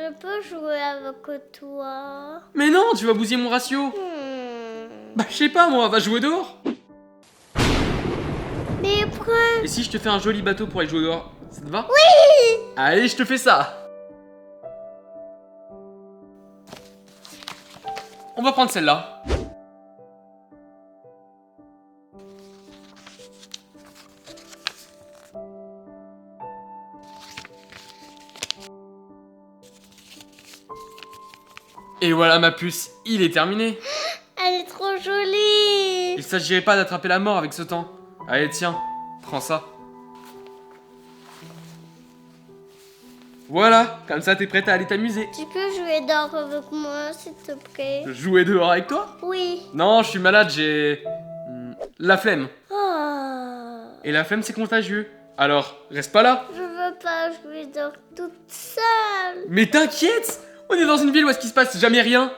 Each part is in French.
Je peux jouer avec toi. Mais non, tu vas bousiller mon ratio. Bah je sais pas moi, va jouer dehors. Mais après... Et si je te fais un joli bateau pour aller jouer dehors, ça te va? Oui. Allez, je te fais ça. On va prendre celle-là. Et voilà ma puce, il est terminé. Elle est trop jolie. Il s'agirait pas d'attraper la mort avec ce temps. Allez tiens, prends ça. Voilà, comme ça t'es prête à aller t'amuser. Tu peux jouer dehors avec moi, s'il te plaît? Jouer dehors avec toi? Oui. Non, je suis malade, j'ai... la flemme. Oh. Et la flemme c'est contagieux. Alors, reste pas là. Je veux pas jouer dehors toute seule. Mais t'inquiète, on est dans une ville où est-ce qu'il se passe jamais rien.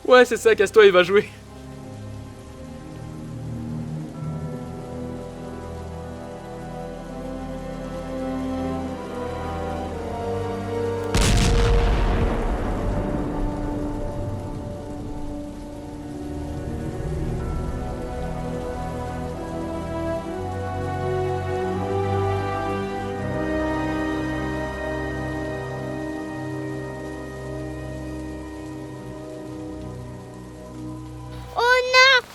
Ouais, c'est ça, casse-toi, il va jouer. Oh non.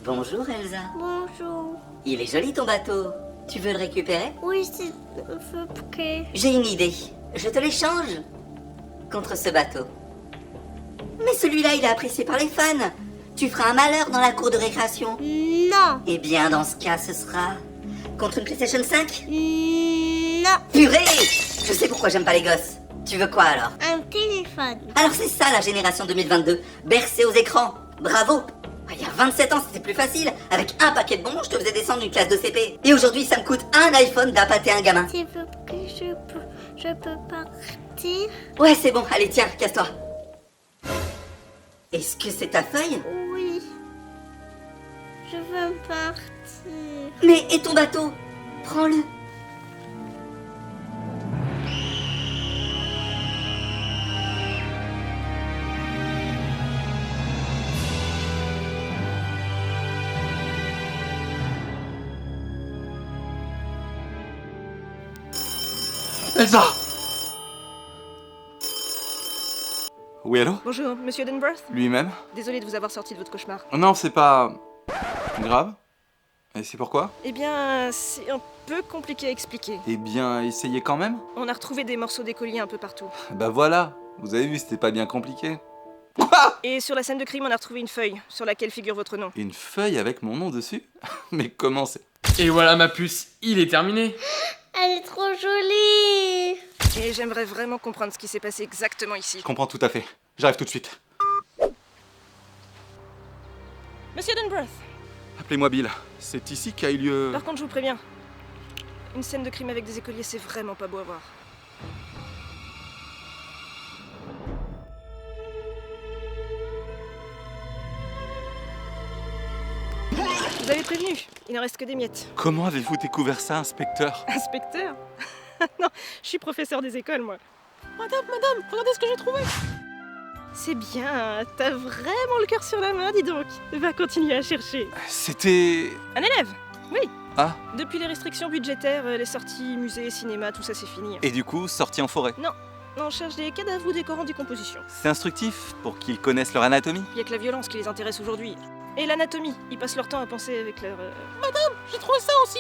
Bonjour Elsa. Bonjour. Il est joli ton bateau. Tu veux le récupérer? Oui, s'il te plaît. J'ai une idée. Je te l'échange contre ce bateau. Mais celui-là, il est apprécié par les fans. Tu feras un malheur dans la cour de récréation. Non. Eh bien, dans ce cas, ce sera contre une PlayStation 5? Non. Purée! Je sais pourquoi j'aime pas les gosses. Tu veux quoi alors? Un téléphone. Alors c'est ça la génération 2022, bercée aux écrans. Bravo! Il y a 27 ans, c'était plus facile. Avec un paquet de bonbons, je te faisais descendre une classe de CP. Et aujourd'hui, ça me coûte un iPhone d'appâter un gamin. S'il vous plaît, je peux partir? Ouais, c'est bon, allez, tiens, casse-toi. Est-ce que c'est ta feuille? Oui. Je veux partir. Mais, et ton bateau? Prends-le. Elsa! Oui, allô? Bonjour, monsieur Dunworth. Lui-même? Désolé de vous avoir sorti de votre cauchemar. Non, c'est pas... grave. Et c'est pourquoi? Eh bien, c'est un peu compliqué à expliquer. Eh bien, essayez quand même. On a retrouvé des morceaux d'écoliers un peu partout. Bah voilà, vous avez vu, c'était pas bien compliqué. Et sur la scène de crime, on a retrouvé une feuille sur laquelle figure votre nom. Une feuille avec mon nom dessus? Mais comment c'est... Et voilà ma puce, il est terminé. Elle est trop jolie. Et j'aimerais vraiment comprendre ce qui s'est passé exactement ici. Je comprends tout à fait. J'arrive tout de suite. Monsieur Dunworth, Appelez-moi Bill. C'est ici qu'a eu lieu... par contre, je vous préviens. Une scène de crime avec des écoliers, c'est vraiment pas beau à voir. Vous avez prévenu, il ne reste que des miettes. Comment avez-vous découvert ça, inspecteur? Inspecteur? Non, je suis professeur des écoles, moi. Madame, regardez ce que j'ai trouvé. C'est bien, t'as vraiment le cœur sur la main, dis donc. Va continuer à chercher. C'était... Un élève? Oui. Ah, Depuis les restrictions budgétaires, les sorties, musées, cinéma, tout ça c'est fini. et du coup, sorti en forêt. On cherche des cadavres ou des corps en décomposition. C'est instructif pour qu'ils connaissent leur anatomie. Il y a que la violence qui les intéresse aujourd'hui. Et l'anatomie, ils passent leur temps à penser avec leur... J'ai trouvé ça aussi.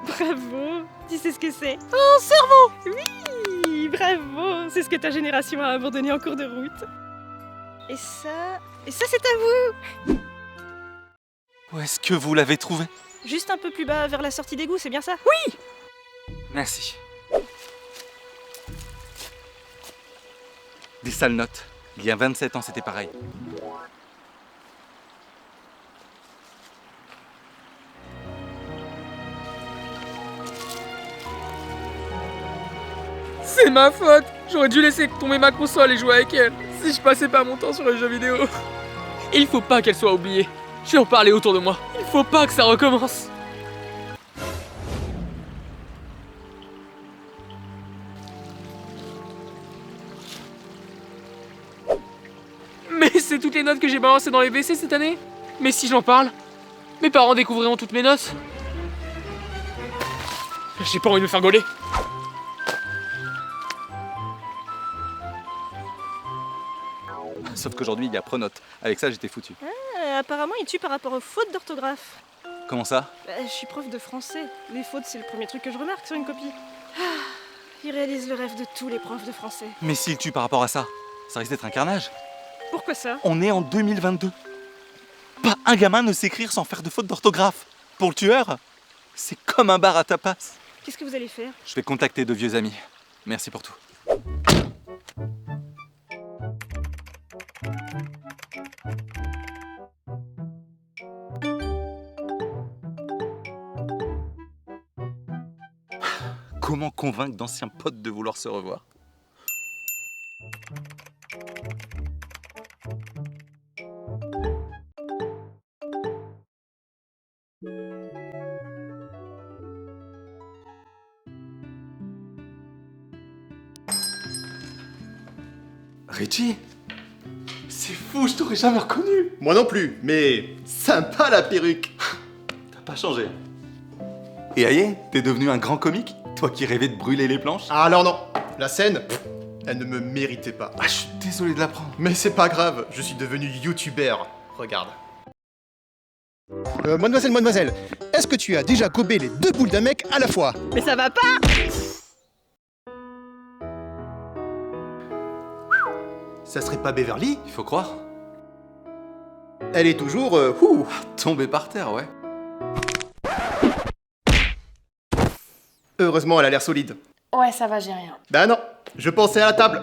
Bravo. Tu sais ce que c'est? Un cerveau. Oui, bravo. C'est ce que ta génération a abandonné en cours de route. Et ça c'est à vous. Où est-ce que vous l'avez trouvé? Juste un peu plus bas vers la sortie d'égout, c'est bien ça? Oui. Merci. Des sales notes. Il y a 27 ans, c'était pareil. C'est ma faute. J'aurais dû laisser tomber ma console et jouer avec elle. Si je passais pas mon temps sur les jeux vidéo. Il faut pas qu'elle soit oubliée. Je vais en parler autour de moi. Il faut pas que ça recommence. Mais c'est toutes les notes que j'ai balancées dans les WC cette année. Mais si j'en parle, mes parents découvriront toutes mes notes. J'ai pas envie de me faire gauler. Sauf qu'aujourd'hui, il y a Pronote. Avec ça, j'étais foutu. Apparemment, il tue par rapport aux fautes d'orthographe. Comment ça? Je suis prof de français. Les fautes, c'est le premier truc que je remarque sur une copie. Il réalise le rêve de tous les profs de français. Mais s'il tue par rapport à ça, ça risque d'être un carnage. Pourquoi ça? On est en 2022. Pas un gamin ne sait écrire sans faire de faute d'orthographe. Pour le tueur, c'est comme un bar à tapas. Qu'est-ce que vous allez faire? Je vais contacter de vieux amis. Merci pour tout. Comment convaincre d'anciens potes de vouloir se revoir? Richie? C'est fou, je t'aurais jamais reconnu. Moi non plus, mais sympa la perruque. T'as pas changé. Et Aïe, t'es devenu un grand comique? Toi qui rêvais de brûler les planches? Ah alors non, la scène, elle ne me méritait pas. Ah, je suis désolé de l'apprendre. Mais c'est pas grave, je suis devenu youtubeur. Regarde. Mademoiselle, est-ce que tu as déjà gobé les deux boules d'un mec à la fois? Mais ça va pas! Ça serait pas Beverly? Il faut croire. Elle est toujours, Tombé par terre, ouais. Heureusement, elle a l'air solide. Ouais, ça va, j'ai rien. Bah non, je pensais à la table.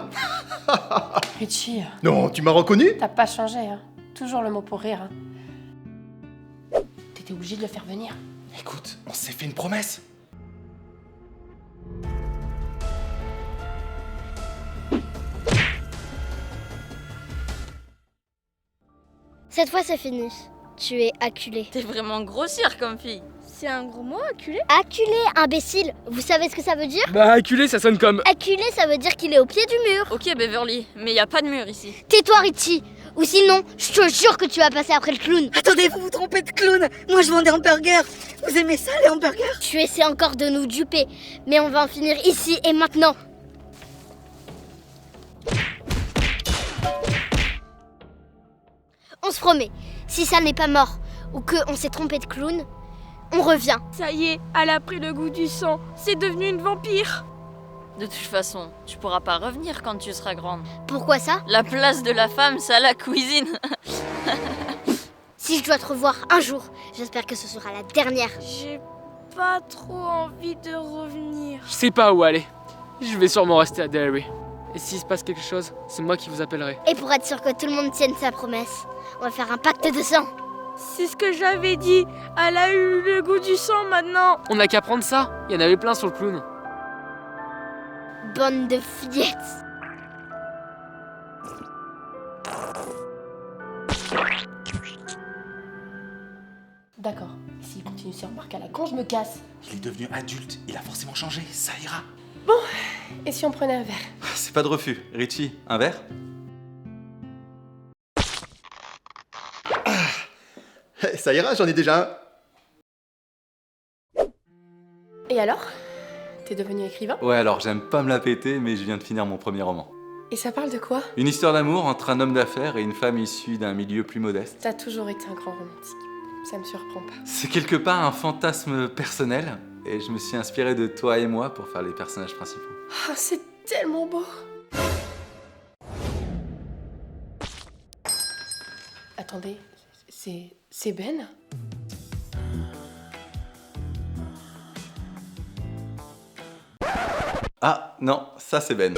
Richie, Non, tu m'as reconnu? t'as pas changé, hein. Toujours le mot pour rire, hein. T'étais obligé de le faire venir. Écoute, on s'est fait une promesse. Cette fois, c'est fini. Tu es acculé. T'es vraiment grossière comme fille. C'est un gros mot, acculé? Acculé, imbécile. Vous savez ce que ça veut dire? Bah, acculé, ça sonne comme. Acculé, ça veut dire qu'il est au pied du mur. Ok Beverly, mais y a pas de mur ici. Tais-toi, Richie. Ou sinon, je te jure que tu vas passer après le clown. Attendez, vous vous trompez de clown. Moi, je vends des hamburgers. Vous aimez ça, les hamburgers? Tu essaies encore de nous duper, mais on va en finir ici et maintenant. On se promet, si ça n'est pas mort ou que on s'est trompé de clown, on revient. Ça y est, elle a pris le goût du sang. C'est devenu une vampire. De toute façon, tu pourras pas revenir quand tu seras grande. Pourquoi ça? La place de la femme, c'est à la cuisine. Si je dois te revoir un jour, j'espère que ce sera la dernière. J'ai pas trop envie de revenir. Je sais pas où aller. Je vais sûrement rester à Derry. Et s'il se passe quelque chose, c'est moi qui vous appellerai. Et pour être sûr que tout le monde tienne sa promesse, on va faire un pacte de sang. C'est ce que j'avais dit. Elle a eu le goût du sang maintenant. On n'a qu'à prendre ça. Il y en avait plein sur le clown. Bande de fillettes. D'accord. S'il continue ses remarques à la con, je me casse. Il est devenu adulte, il a forcément changé, ça ira. Et si on prenait un verre? C'est pas de refus. Richie, un verre? Ça ira, j'en ai déjà un. Et alors? T'es devenu écrivain? Ouais, alors j'aime pas me la péter, mais je viens de finir mon premier roman. Et ça parle de quoi? Une histoire d'amour entre un homme d'affaires et une femme issue d'un milieu plus modeste. T'as toujours été un grand romantique. Ça me surprend pas. C'est quelque part un fantasme personnel, et je me suis inspiré de toi et moi pour faire les personnages principaux. Oh, c'est tellement beau. Attendez, c'est Ben? Ah, non, ça c'est Ben.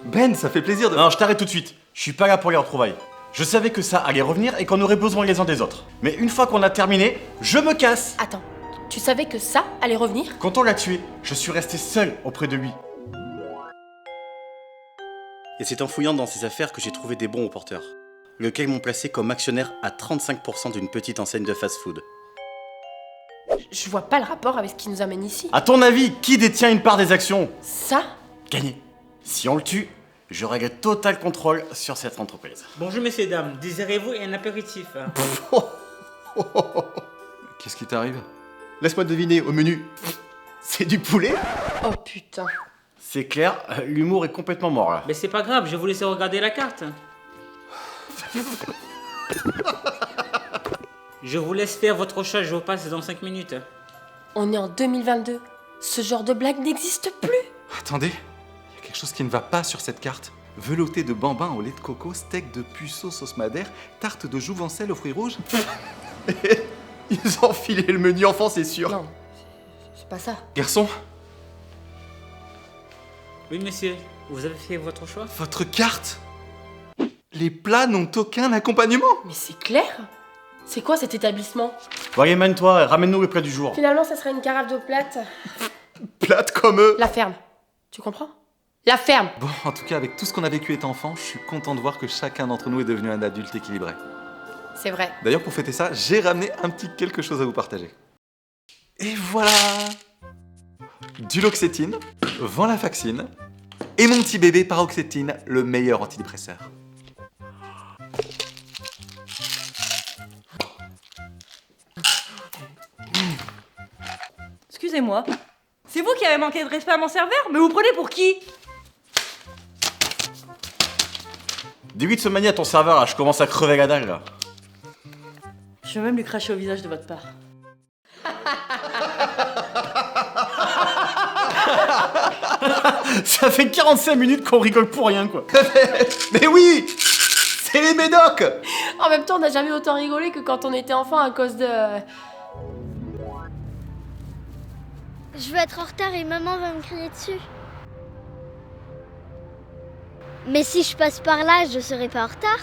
Ben, ça fait plaisir de... Non, je t'arrête tout de suite. Je suis pas là pour les retrouvailles. Je savais que ça allait revenir et qu'on aurait besoin les uns des autres. Mais une fois qu'on a terminé, je me casse. Attends, tu savais que ça allait revenir? Quand on l'a tué, je suis resté seul auprès de lui. Et c'est en fouillant dans ses affaires que j'ai trouvé des bons au porteur, lequel m'ont placé comme actionnaire à 35% d'une petite enseigne de fast-food. Je vois pas le rapport avec ce qui nous amène ici. À ton avis, qui détient une part des actions? Ça? Gagné. Si on le tue, j'aurai le total contrôle sur cette entreprise. Bonjour messieurs dames, désirez-vous un apéritif? Qu'est-ce qui t'arrive? Laisse-moi deviner, au menu, c'est du poulet? Oh putain. C'est clair, l'humour est complètement mort là. Mais c'est pas grave, je vais vous laisser regarder la carte. Je vous laisse faire votre chat, je vous passe dans 5 minutes. On est en 2022. Ce genre de blague n'existe plus. Attendez, il y a quelque chose qui ne va pas sur cette carte. Velouté de bambin au lait de coco, steak de puceau sauce madère, tarte de jouvencel aux fruits rouges. Ils ont filé le menu enfant, c'est sûr. Non, c'est pas ça. Garçon, Oui monsieur, vous avez fait votre choix? votre carte? Les plats n'ont aucun accompagnement. Mais c'est clair. C'est quoi cet établissement? Bon allez, mène-toi, ramène-nous le plat du jour. Finalement, ça serait une carafe d'eau plate. Plate comme eux. La ferme. Tu comprends? La ferme. Bon, en tout cas, avec tout ce qu'on a vécu étant enfant, je suis content de voir que chacun d'entre nous est devenu un adulte équilibré. C'est vrai. D'ailleurs, pour fêter ça, j'ai ramené un petit quelque chose à vous partager. Et voilà! Du Loxétine, Venlafaxine, et mon petit bébé Paroxétine, le meilleur antidépresseur. Excusez-moi. C'est vous qui avez manqué de respect à mon serveur? Mais vous prenez pour qui? Dis-lui de se manier à ton serveur là, je commence à crever la dalle là. Je vais même lui cracher au visage de votre part. Ça fait 45 minutes qu'on rigole pour rien quoi. Mais oui, c'est les médocs. En même temps, on n'a jamais autant rigolé que quand on était enfant à cause de... Je vais être en retard et maman va me crier dessus. Mais si je passe par là, je serai pas en retard.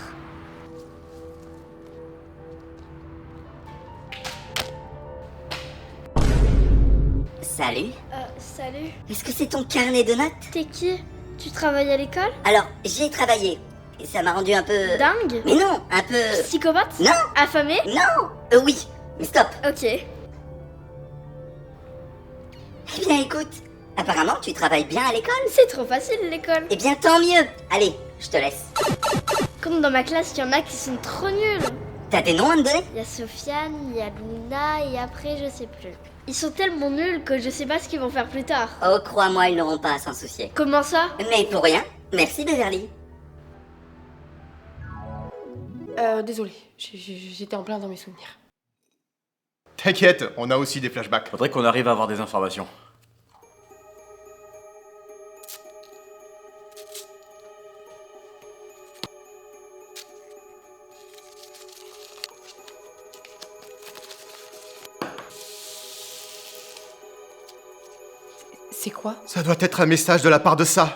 Salut. Salut. Est-ce que c'est ton carnet de notes? T'es qui? Tu travailles à l'école? Alors, j'ai travaillé. Et ça m'a rendu un peu... Dingue? Mais non, un peu... Psychopathe? Non. Affamé? Non. Oui. Mais stop. Ok. Eh bien, écoute. Apparemment, tu travailles bien à l'école. C'est trop facile l'école. Eh bien, tant mieux. Allez, je te laisse. Comme dans ma classe, il y en a qui sont trop nuls. T'as des noms à me donner? Il y a Sofiane, il y a Luna et après je sais plus. Ils sont tellement nuls que je sais pas ce qu'ils vont faire plus tard. Oh, crois-moi, ils n'auront pas à s'en soucier. Comment ça? Mais pour rien. Merci, Beverly. Désolé, j'étais en plein dans mes souvenirs. T'inquiète, on a aussi des flashbacks. Faudrait qu'on arrive à avoir des informations. C'est quoi? Ça doit être un message de la part de ça.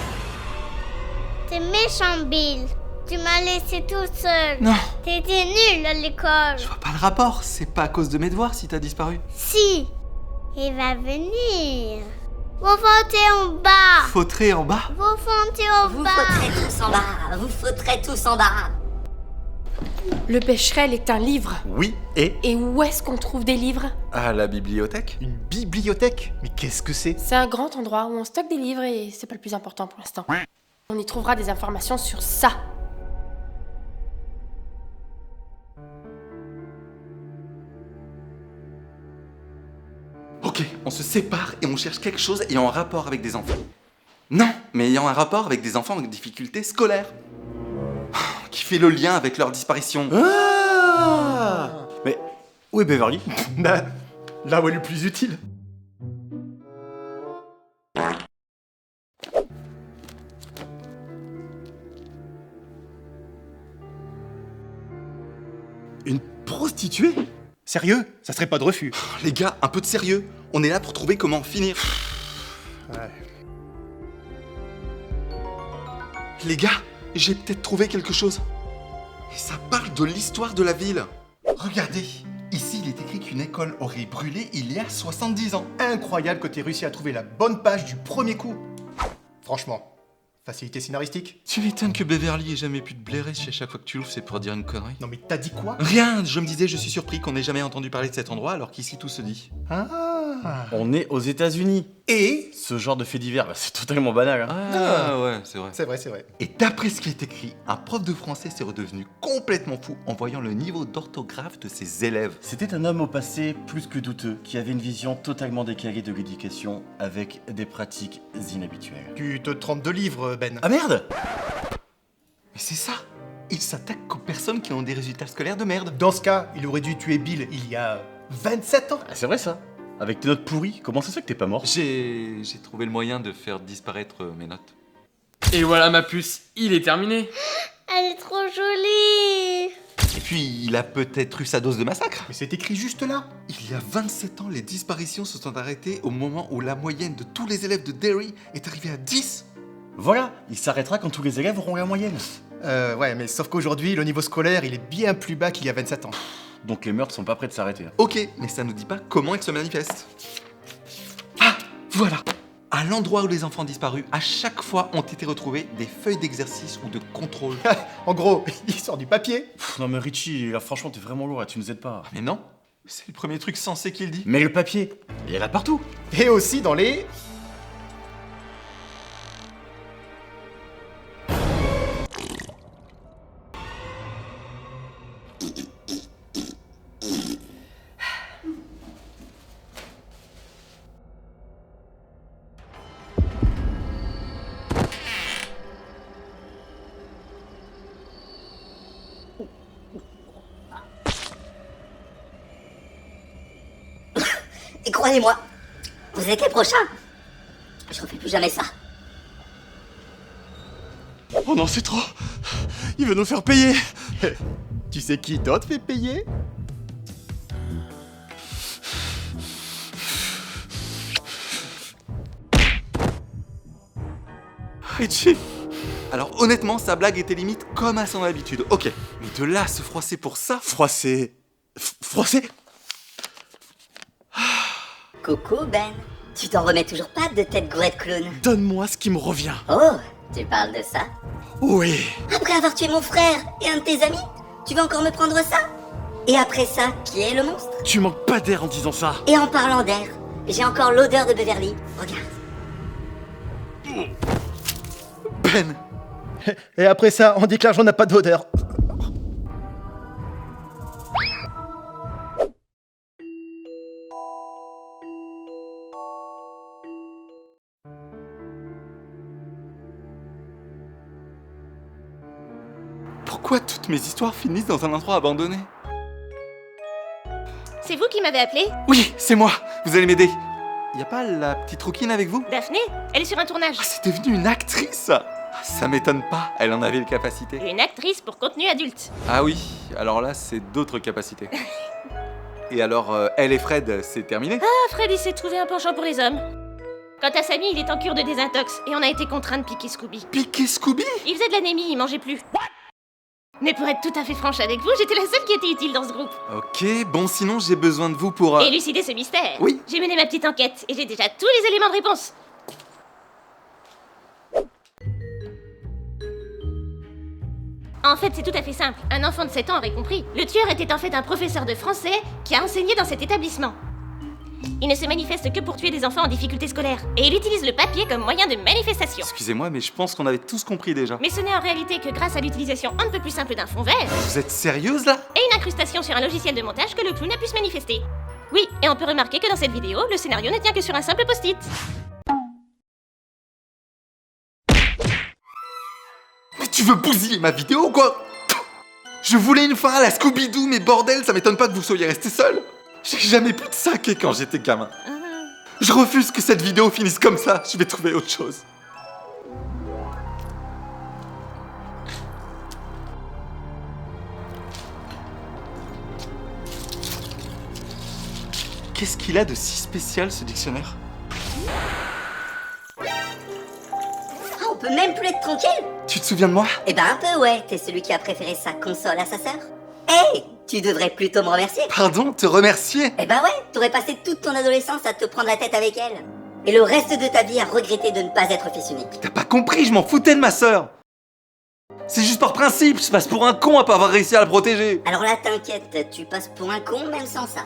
T'es méchant, Bill. Tu m'as laissé tout seul. Non, T'étais nul à l'école. je vois pas le rapport. C'est pas à cause de mes devoirs si t'as disparu. Si, il va venir. Vous foutez en bas. Fautré en bas. Vous foutez en Vous bas. foutrez tous en bas. Vous foutrez tous en bas. Le Becherel est un livre. Oui, et Et où est-ce qu'on trouve des livres? à la bibliothèque. Une bibliothèque? Mais qu'est-ce que c'est? C'est un grand endroit où on stocke des livres et c'est pas le plus important pour l'instant. On y trouvera des informations sur ça. Ok, on se sépare et on cherche quelque chose ayant un rapport avec des enfants. Non, mais ayant un rapport avec des enfants avec difficultés scolaires. Qui fait le lien avec leur disparition. Ah Mais où est Beverly? Bah, là où elle est le plus utile. Une prostituée? Sérieux? Ça serait pas de refus. Les gars, un peu de sérieux. On est là pour trouver comment finir. Ouais. Les gars, j'ai peut-être trouvé quelque chose. Et ça parle de l'histoire de la ville. Regardez, ici il est écrit qu'une école aurait brûlé il y a 70 ans. Incroyable que t'aies réussi à trouver la bonne page du premier coup. Franchement, Facilité scénaristique. Tu m'étonnes que Beverly ait jamais pu te blairer si à chaque fois que tu l'ouvres c'est pour dire une connerie. Non mais t'as dit quoi? Rien, je me disais, je suis surpris qu'on ait jamais entendu parler de cet endroit alors qu'ici tout se dit. Ah. On est aux États-Unis. Et Ce genre de fait divers, bah, c'est totalement banal. Hein. Ah ouais, c'est vrai. c'est vrai, c'est vrai. Et d'après ce qui est écrit, un prof de français s'est redevenu complètement fou en voyant le niveau d'orthographe de ses élèves. C'était un homme au passé plus que douteux, qui avait une vision totalement décalée de l'éducation, avec des pratiques inhabituelles. Tu te trompes de livre, Ben. Ah merde! Mais c'est ça. Il s'attaque aux personnes qui ont des résultats scolaires de merde. Dans ce cas, il aurait dû tuer Bill il y a 27 ans. Ah, c'est vrai ça? Avec tes notes pourries, comment ça se fait que t'es pas mort? J'ai trouvé le moyen de faire disparaître mes notes. Et voilà ma puce, il est terminé. Elle est trop jolie. Et puis, il a peut-être eu sa dose de massacre. Mais c'est écrit juste là. Il y a 27 ans, les disparitions se sont arrêtées au moment où la moyenne de tous les élèves de Derry est arrivée à 10. Voilà, il s'arrêtera quand tous les élèves auront la moyenne. Ouais, mais sauf qu'aujourd'hui, le niveau scolaire, il est bien plus bas qu'il y a 27 ans. Donc les meurtres sont pas prêts de s'arrêter. Ok, mais ça nous dit pas comment ils se manifestent. Ah, voilà. À l'endroit où les enfants disparus, à chaque fois ont été retrouvées des feuilles d'exercice ou de contrôle. En gros, il sort du papier. Pff, non mais Richie, là franchement t'es vraiment lourd, là, tu nous aides pas. Mais non, c'est le premier truc sensé qu'il dit. Mais le papier, il y en a partout. Et aussi dans les... Et croyez-moi, vous êtes les prochains. Je refais plus jamais ça. Oh non, c'est trop. Il veut nous faire payer. Tu sais qui d'autre fait payer? Richie. Alors honnêtement, sa blague était limite comme à son habitude. Ok, mais de là à se froisser pour ça... Froissé. Froissé? Coucou Ben. Tu t'en remets toujours pas de tête gourette clown? Donne-moi ce qui me revient. Oh, tu parles de ça? Oui. Après avoir tué mon frère et un de tes amis, tu vas encore me prendre ça? Et après ça, qui est le monstre? Tu manques pas d'air en disant ça. Et en parlant d'air, j'ai encore l'odeur de Beverly. Regarde. Ben. Et après ça, on dit que l'argent n'a pas d'odeur. Pourquoi toutes mes histoires finissent dans un endroit abandonné? C'est vous qui m'avez appelé? Oui, c'est moi. Vous allez m'aider. Y a pas la petite rouquine avec vous? Daphné? Elle est sur un tournage. Ah, c'est devenu une actrice. Ça m'étonne pas, elle en avait les capacités. Une actrice pour contenu adulte. Ah oui, alors là, c'est d'autres capacités. Et alors, elle et Fred, c'est terminé? Ah, Fred, il s'est trouvé un penchant pour les hommes. Quant à Samy, il est en cure de désintox et on a été contraint de piquer Scooby. Piquer Scooby? Il faisait de l'anémie, il mangeait plus. Mais pour être tout à fait franche avec vous, j'étais la seule qui était utile dans ce groupe. Ok, bon sinon j'ai besoin de vous pour... Élucider ce mystère. Oui. J'ai mené ma petite enquête et j'ai déjà tous les éléments de réponse. En fait, c'est tout à fait simple. Un enfant de 7 ans aurait compris. Le tueur était en fait un professeur de français qui a enseigné dans cet établissement. Il ne se manifeste que pour tuer des enfants en difficulté scolaire. Et il utilise le papier comme moyen de manifestation. Excusez-moi, mais je pense qu'on avait tous compris déjà. Mais ce n'est en réalité que grâce à l'utilisation un peu plus simple d'un fond vert Vous êtes sérieuse là? et une incrustation sur un logiciel de montage que le clown a pu se manifester. Oui, et on peut remarquer que dans cette vidéo, le scénario ne tient que sur un simple post-it. Mais tu veux bousiller ma vidéo ou quoi? Je voulais une fin à la Scooby-Doo, mais bordel, ça m'étonne pas que vous soyez restés seuls. J'ai jamais pu te saquer quand j'étais gamin. Je refuse que cette vidéo finisse comme ça, je vais trouver autre chose. Qu'est-ce qu'il a de si spécial ce dictionnaire? Ah, on peut même plus être tranquille? Tu te souviens de moi? Eh ben un peu ouais, t'es celui qui a préféré sa console à sa sœur. Hey, tu devrais plutôt me remercier. Pardon, te remercier? Eh ben ouais, t'aurais passé toute ton adolescence à te prendre la tête avec elle. Et le reste de ta vie à regretter de ne pas être fils unique. T'as pas compris, je m'en foutais de ma sœur. C'est juste par principe, je passe pour un con à pas avoir réussi à la protéger. Alors là, t'inquiète, tu passes pour un con même sans ça.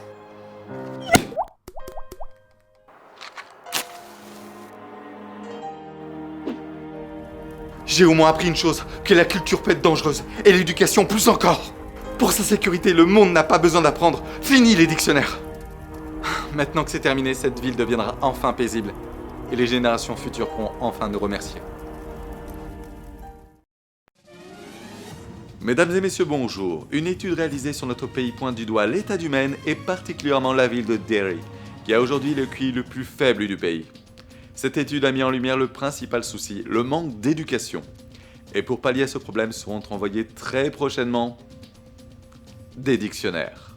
J'ai au moins appris une chose, que la culture peut être dangereuse, et l'éducation plus encore. Pour sa sécurité, le monde n'a pas besoin d'apprendre. Fini les dictionnaires. Maintenant que c'est terminé, cette ville deviendra enfin paisible, et les générations futures pourront enfin nous remercier. Mesdames et messieurs, bonjour. Une étude réalisée sur notre pays pointe du doigt l'état du Maine et particulièrement la ville de Derry, qui a aujourd'hui le QI le plus faible du pays. Cette étude a mis en lumière le principal souci, le manque d'éducation. Et pour pallier à ce problème, seront envoyés très prochainement des dictionnaires.